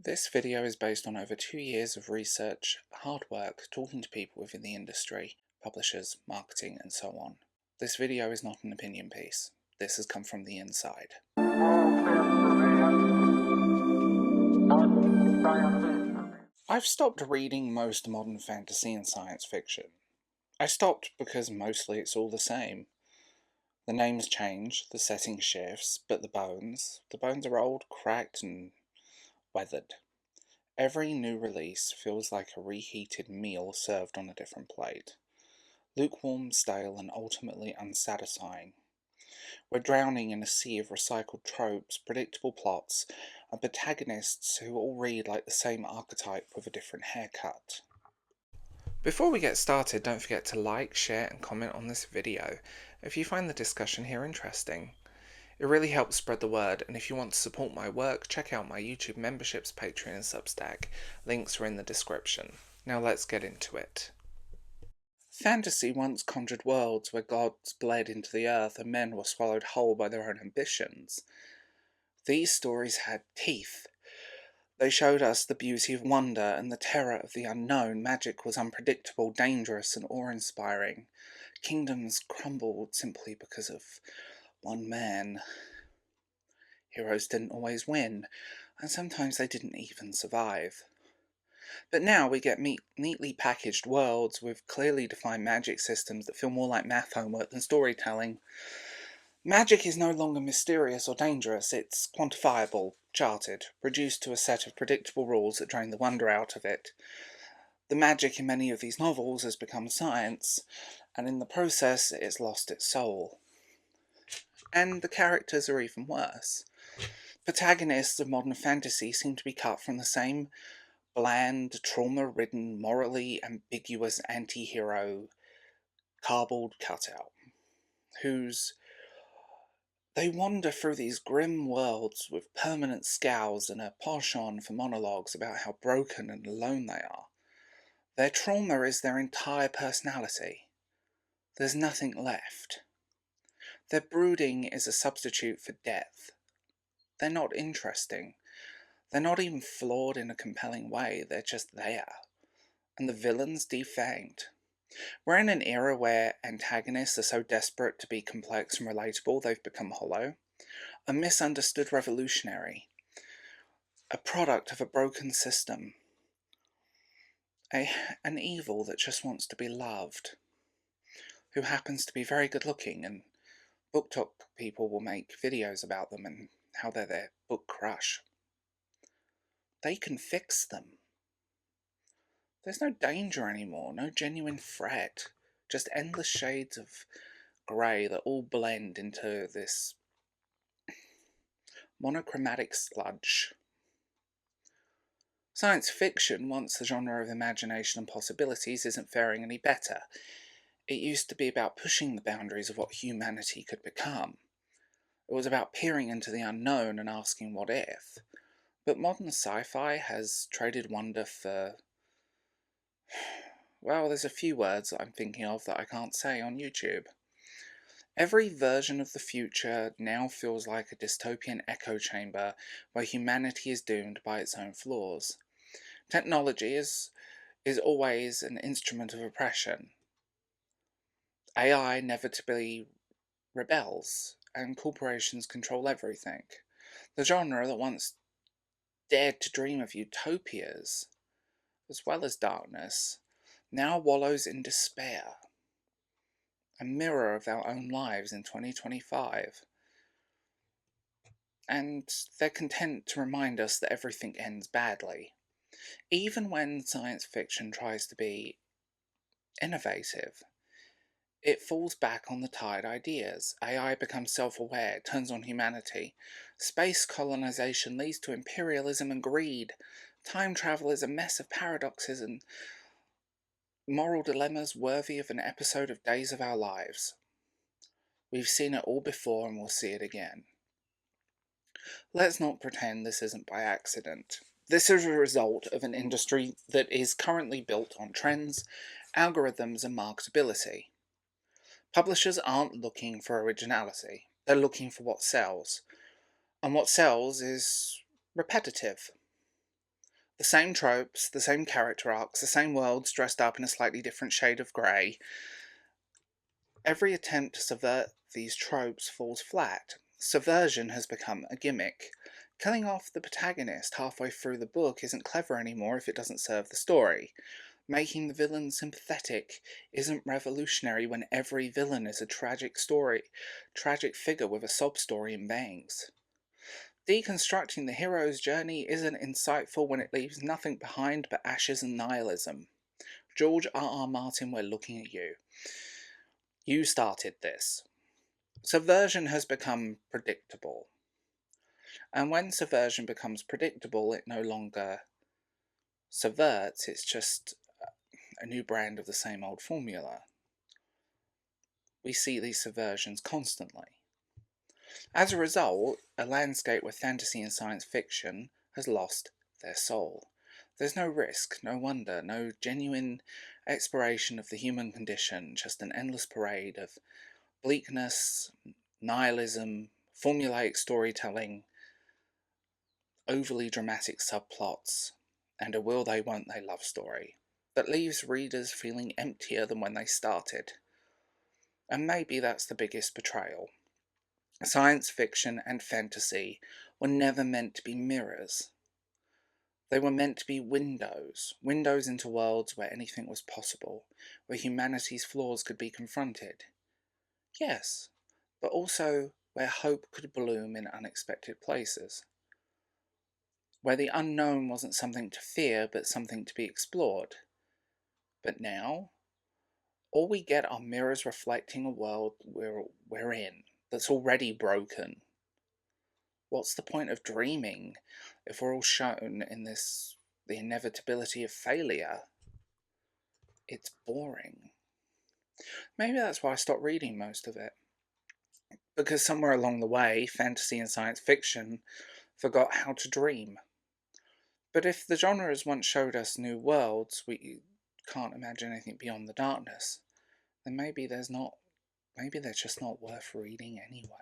This video is based on over 2 years of research, hard work, talking to people within the industry, publishers, marketing, and so on. This video is not an opinion piece. This has come from the inside. I've stopped reading most modern fantasy and science fiction. I stopped because mostly it's all the same. The names change, the setting shifts, but the bones are old, cracked, and weathered. Every new release feels like a reheated meal served on a different plate. Lukewarm, stale, and ultimately unsatisfying. We're drowning in a sea of recycled tropes, predictable plots, and protagonists who all read like the same archetype with a different haircut. Before we get started, don't forget to like, share, and comment on this video if you find the discussion here interesting. It really helps spread the word, and if you want to support my work, check out my YouTube memberships, Patreon, and Substack. Links are in the description. Now let's get into it. Fantasy once conjured worlds where gods bled into the earth and men were swallowed whole by their own ambitions. These stories had teeth. They showed us the beauty of wonder and the terror of the unknown. Magic was unpredictable, dangerous, and awe-inspiring. Kingdoms crumbled simply because of one man. Heroes didn't always win, and sometimes they didn't even survive. But now we get neatly packaged worlds with clearly defined magic systems that feel more like math homework than storytelling. Magic is no longer mysterious or dangerous, it's quantifiable, charted, reduced to a set of predictable rules that drain the wonder out of it. The magic in many of these novels has become science, and in the process it's lost its soul. And the characters are even worse. Protagonists of modern fantasy seem to be cut from the same bland, trauma-ridden, morally ambiguous anti-hero cardboard cutout, they wander through these grim worlds with permanent scowls and a penchant for monologues about how broken and alone they are. Their trauma is their entire personality. There's nothing left. Their brooding is a substitute for depth. They're not interesting. They're not even flawed in a compelling way, they're just there. And the villains defanged. We're in an era where antagonists are so desperate to be complex and relatable they've become hollow. A misunderstood revolutionary. A product of a broken system. An evil that just wants to be loved. Who happens to be very good looking, and BookTok people will make videos about them and how they're their book crush. They can fix them. There's no danger anymore, no genuine threat, just endless shades of grey that all blend into this monochromatic sludge. Science fiction, once the genre of imagination and possibilities, isn't faring any better. It used to be about pushing the boundaries of what humanity could become. It was about peering into the unknown and asking what if. But modern sci-fi has traded wonder for... well, there's a few words that I'm thinking of that I can't say on YouTube. Every version of the future now feels like a dystopian echo chamber where humanity is doomed by its own flaws. Technology is always an instrument of oppression. AI inevitably rebels, and corporations control everything. The genre that once dared to dream of utopias, as well as darkness, now wallows in despair. A mirror of our own lives in 2025. And they're content to remind us that everything ends badly. Even when science fiction tries to be innovative, it falls back on the tired ideas. AI becomes self-aware, turns on humanity. Space colonization leads to imperialism and greed. Time travel is a mess of paradoxes and moral dilemmas worthy of an episode of Days of Our Lives. We've seen it all before and we'll see it again. Let's not pretend this isn't by accident. This is a result of an industry that is currently built on trends, algorithms, and marketability. Publishers aren't looking for originality, they're looking for what sells. And what sells is repetitive. The same tropes, the same character arcs, the same worlds dressed up in a slightly different shade of grey. Every attempt to subvert these tropes falls flat. Subversion has become a gimmick. Killing off the protagonist halfway through the book isn't clever anymore if it doesn't serve the story. Making the villain sympathetic isn't revolutionary when every villain is a tragic figure with a sob story and bangs. Deconstructing the hero's journey isn't insightful when it leaves nothing behind but ashes and nihilism. George R. Martin, we're looking at you. You started this. Subversion has become predictable. And when subversion becomes predictable, it no longer subverts, it's just a new brand of the same old formula. We see these subversions constantly. As a result, a landscape where fantasy and science fiction has lost their soul. There's no risk, no wonder, no genuine exploration of the human condition, just an endless parade of bleakness, nihilism, formulaic storytelling, overly dramatic subplots, and a will they won't they love story that leaves readers feeling emptier than when they started. And maybe that's the biggest betrayal. Science fiction and fantasy were never meant to be mirrors. They were meant to be windows into worlds where anything was possible, where humanity's flaws could be confronted. Yes, but also where hope could bloom in unexpected places. Where the unknown wasn't something to fear, but something to be explored. But now, all we get are mirrors reflecting a world we're in, that's already broken. What's the point of dreaming if we're all shown in the inevitability of failure? It's boring. Maybe that's why I stopped reading most of it. Because somewhere along the way, fantasy and science fiction forgot how to dream. But if the genres once showed us new worlds we can't imagine anything beyond the darkness, then maybe they're just not worth reading anyway.